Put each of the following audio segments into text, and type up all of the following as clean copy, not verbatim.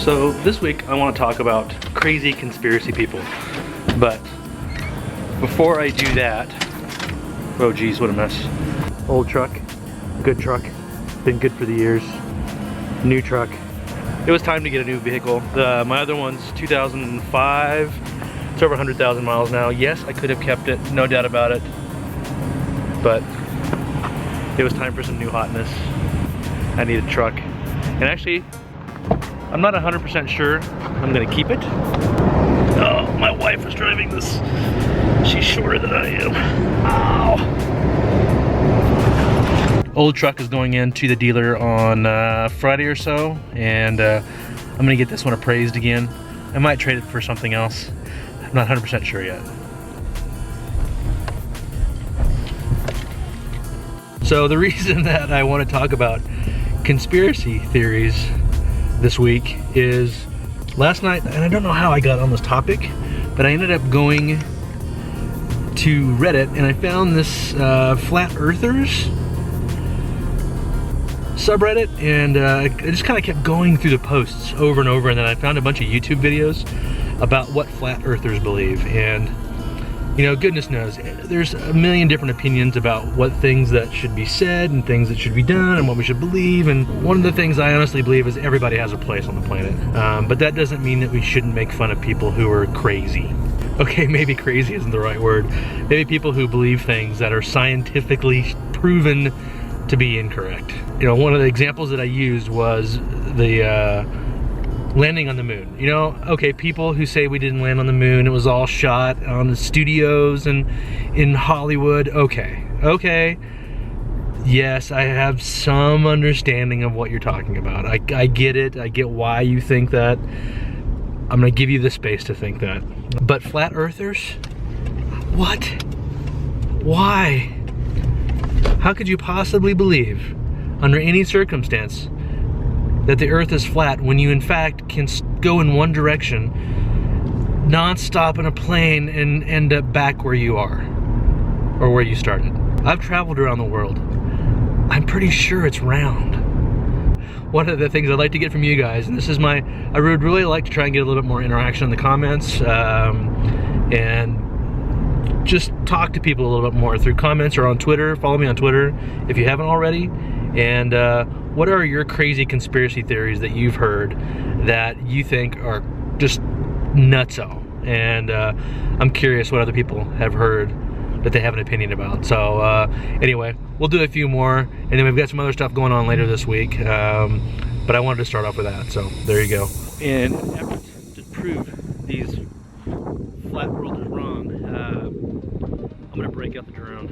So this week I want to talk about crazy conspiracy people, but before I do that, oh geez, what a mess. Old truck, good truck, been good for the years. New truck. It was time to get a new vehicle. My other one's 2005. It's over 100,000 miles now. Yes, I could have kept it, no doubt about it, but it was time for some new hotness. I need a truck, and actually, I'm not 100% sure I'm gonna keep it. Oh, my wife is driving this. She's shorter than I am. Ow. Old truck is going into the dealer on Friday or so, and I'm gonna get this one appraised again. I might trade it for something else. I'm not 100% sure yet. So the reason that I want to talk about conspiracy theories this week is last night, and I don't know how I got on this topic, but I ended up going to Reddit and I found this Flat Earthers subreddit, and I just kind of kept going through the posts over and over, and then I found a bunch of YouTube videos about what Flat Earthers believe. And you know, goodness knows, there's a million different opinions about what things that should be said and things that should be done and what we should believe. And one of the things I honestly believe is everybody has a place on the planet. But that doesn't mean that we shouldn't make fun of people who are crazy. Okay, maybe crazy isn't the right word. Maybe people who believe things that are scientifically proven to be incorrect. You know, one of the examples that I used was the landing on the moon. You know, okay, people who say we didn't land on the moon, it was all shot on the studios and in Hollywood. Okay, yes, I have some understanding of what you're talking about. I get it. I get why you think that. I'm gonna give you the space to think that. But Flat Earthers? What? Why? How could you possibly believe, under any circumstance, that the earth is flat when you in fact can go in one direction, non-stop in a plane, and end up back where you are, or where you started? I've traveled around the world. I'm pretty sure it's round. One of the things I'd like to get from you guys, and this is I would really like to try and get a little bit more interaction in the comments, and just talk to people a little bit more through comments or on Twitter. Follow me on Twitter if you haven't already. And what are your crazy conspiracy theories that you've heard that you think are just nutso? And I'm curious what other people have heard that they have an opinion about. So anyway, we'll do a few more, and then we've got some other stuff going on later this week. But I wanted to start off with that, so there you go. In an effort to prove these flat worlders wrong, I'm gonna break out the drone.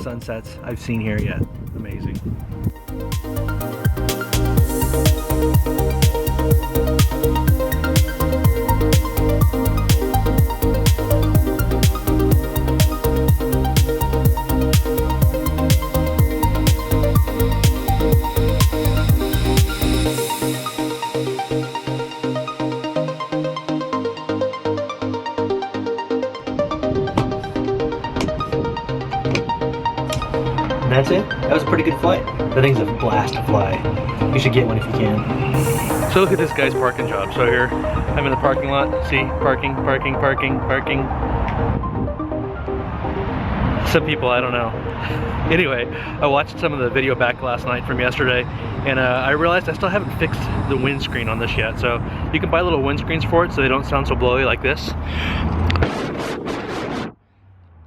sunsets I've seen here yet. Amazing. That's it. That was a pretty good flight. That thing's a blast to fly. You should get one if you can. So look at this guy's parking job. So here, I'm in the parking lot. See, parking. Some people, I don't know. Anyway, I watched some of the video back last night from yesterday, and I realized I still haven't fixed the windscreen on this yet. So you can buy little windscreens for it so they don't sound so blowy like this.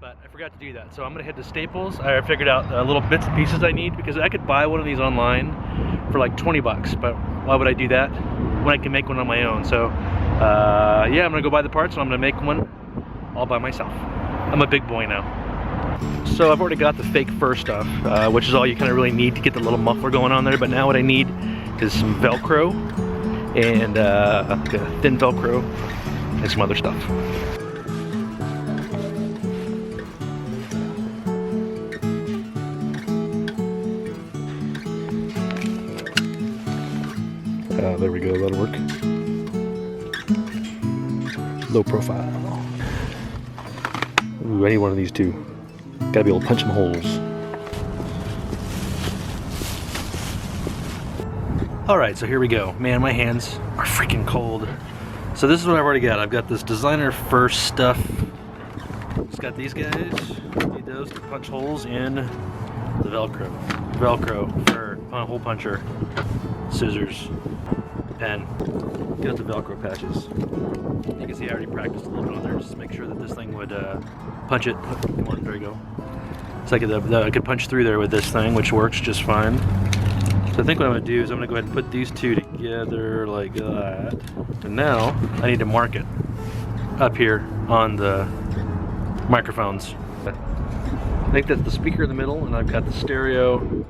I forgot to do that, so I'm gonna head to Staples. I figured out little bits and pieces I need, because I could buy one of these online for like 20 bucks, but why would I do that when I can make one on my own? So yeah, I'm gonna go buy the parts and I'm gonna make one all by myself. I'm a big boy now. So I've already got the fake fur stuff, which is all you kind of really need to get the little muffler going on there, but now what I need is some Velcro and thin Velcro and some other stuff. There we go, that'll work. Low profile. Ooh, I need one of these too. Gotta be able to punch some holes. Alright, so here we go. Man, my hands are freaking cold. So this is what I've already got. I've got this designer fur stuff. It's got these guys. Need those to punch holes in the Velcro. Velcro, fur, hole puncher, scissors, pen. Get out the Velcro patches. You can see I already practiced a little bit on there just to make sure that this thing would punch it. Come on, there you go. So I could punch through there with this thing, which works just fine. So I think what I'm going to do is I'm going to go ahead and put these two together like that. And now I need to mark it up here on the microphones. I think that's the speaker in the middle, and I've got the stereo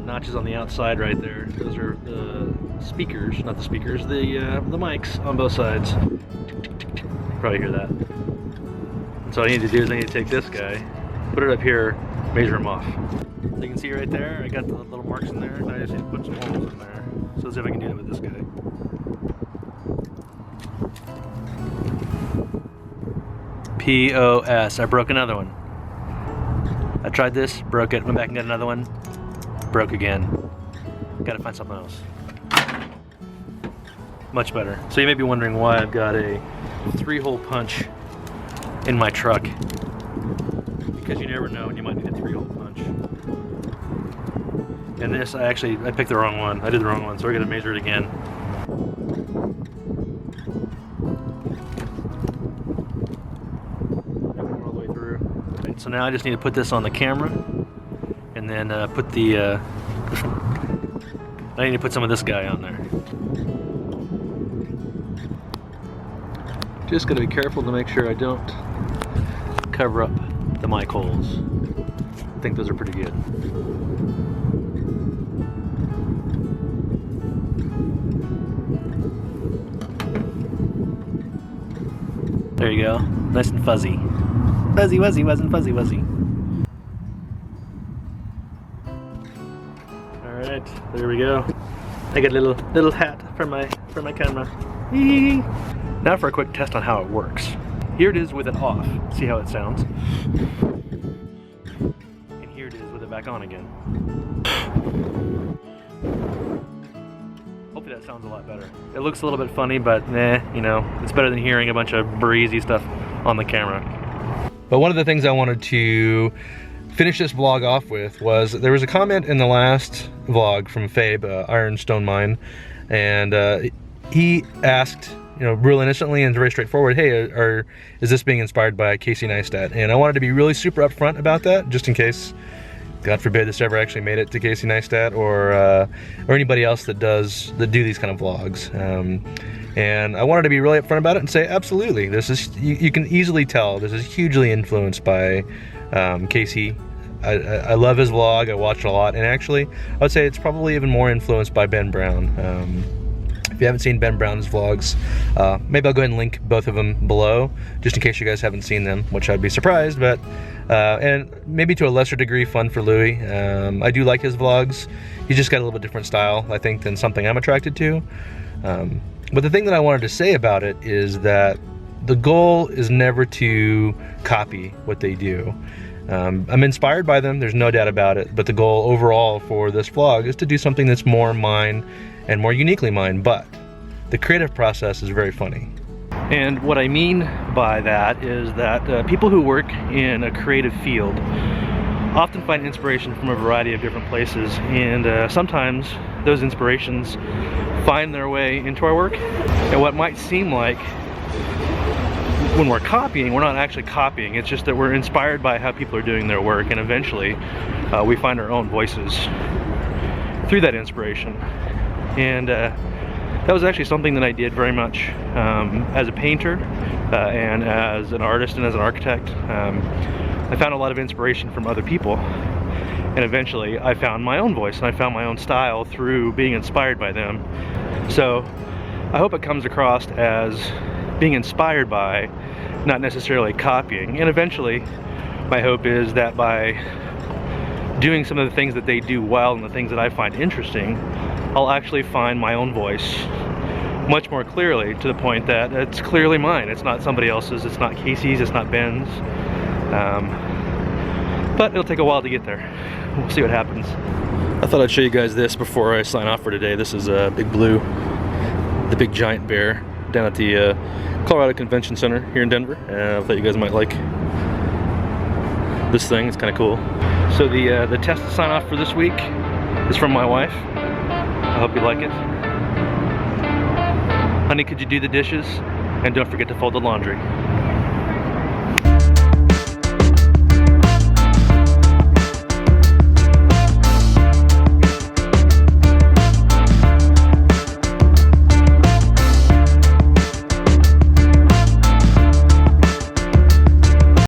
notches on the outside right there. Those are the speakers, not the speakers, the mics on both sides. Probably hear that. And so what I need to do is I need to take this guy, put it up here, measure him off. So you can see right there, I got the little marks in there, and I just need to put some holes in there. So let's see if I can do that with this guy. POS. I broke another one. I tried this, broke it, went back and got another one, broke again. Gotta find something else. Much better. So you may be wondering why I've got a 3-hole punch in my truck. Because you never know when you might need a 3-hole punch. And this, I picked the wrong one. I did the wrong one, so we're gonna measure it again. All the way through. Right, so now I just need to put this on the camera, and then put the. I need to put some of this guy on there. Just gotta be careful to make sure I don't cover up the mic holes. I think those are pretty good. There you go, nice and fuzzy. Fuzzy wuzzy, wasn't fuzzy wuzzy. Alright, there we go. I got a little hat for my camera. Now for a quick test on how it works. Here it is with it off. See how it sounds? And here it is with it back on again. Hopefully that sounds a lot better. It looks a little bit funny, but nah, you know, it's better than hearing a bunch of breezy stuff on the camera. But one of the things I wanted to finish this vlog off with was there was a comment in the last vlog from Fabe, Ironstone Mine, and he asked, you know, real innocently and very straightforward, hey, is this being inspired by Casey Neistat? And I wanted to be really super upfront about that, just in case, God forbid, this ever actually made it to Casey Neistat or anybody else that do these kind of vlogs. And I wanted to be really upfront about it and say, absolutely, this is, you can easily tell this is hugely influenced by Casey. I love his vlog. I watch it a lot, and actually I would say it's probably even more influenced by Ben Brown. If you haven't seen Ben Brown's vlogs, maybe I'll go ahead and link both of them below, just in case you guys haven't seen them, which I'd be surprised, but and maybe to a lesser degree fun for Louis. I do like his vlogs. He's just got a little bit different style, I think, than something I'm attracted to. But the thing that I wanted to say about it is that the goal is never to copy what they do. I'm inspired by them, there's no doubt about it, but the goal overall for this vlog is to do something that's more mine and more uniquely mine, but the creative process is very funny. And what I mean by that is that people who work in a creative field often find inspiration from a variety of different places, and sometimes those inspirations find their way into our work. And what might seem like when we're copying, we're not actually copying, it's just that we're inspired by how people are doing their work, and eventually we find our own voices through that inspiration. And that was actually something that I did very much as a painter and as an artist and as an architect. I found a lot of inspiration from other people, and eventually I found my own voice and I found my own style through being inspired by them. So I hope it comes across as being inspired by, not necessarily copying. And eventually my hope is that by doing some of the things that they do well and the things that I find interesting, I'll actually find my own voice much more clearly, to the point that it's clearly mine. It's not somebody else's, it's not Casey's, it's not Ben's. But it'll take a while to get there. We'll see what happens. I thought I'd show you guys this before I sign off for today. This is Big Blue, the big giant bear, down at the Colorado Convention Center here in Denver. I thought you guys might like this thing. It's kind of cool. So the test to sign off for this week is from my wife. I hope you like it. Honey, could you do the dishes? And don't forget to fold the laundry.